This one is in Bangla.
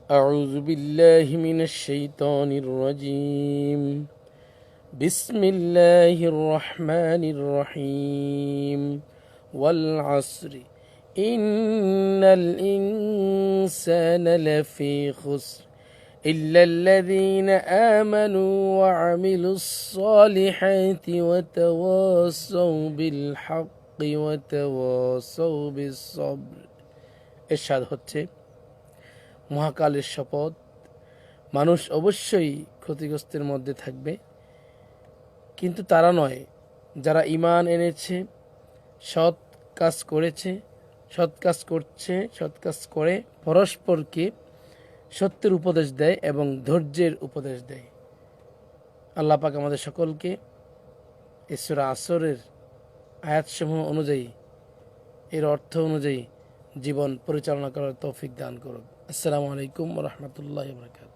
أعوذ بالله من الشيطان الرجيم بسم الله الرحمن الرحيم والعصر إن الإنسان لفي خسر إلا الذين آمنوا وعملوا الصالحات وتواصوا بالحق وتواصوا بالصبر إرشاد হচ্ছে মহাকালের শপথ, মানুষ অবশ্যই ক্ষতিগ্রস্তের মধ্যে থাকবে, কিন্তু তারা নয় যারা ঈমান এনেছে, সৎ কাজ করেছে, সৎ কাজ করছে, সৎ কাজ করে পরস্পরকে সত্যের উপদেশ দেয় এবং ধৈর্যের উপদেশ দেয়। আল্লাহ পাক আমাদের সকলকে এই সূরা আসরের আয়াতসমূহ অনুযায়ী, এর অর্থ অনুযায়ী জীবন পরিচালনা করার তৌফিক দান করুন। আসসালামু আলাইকুম ওয়া রাহমাতুল্লাহি ওয়া বারাকাতুহু।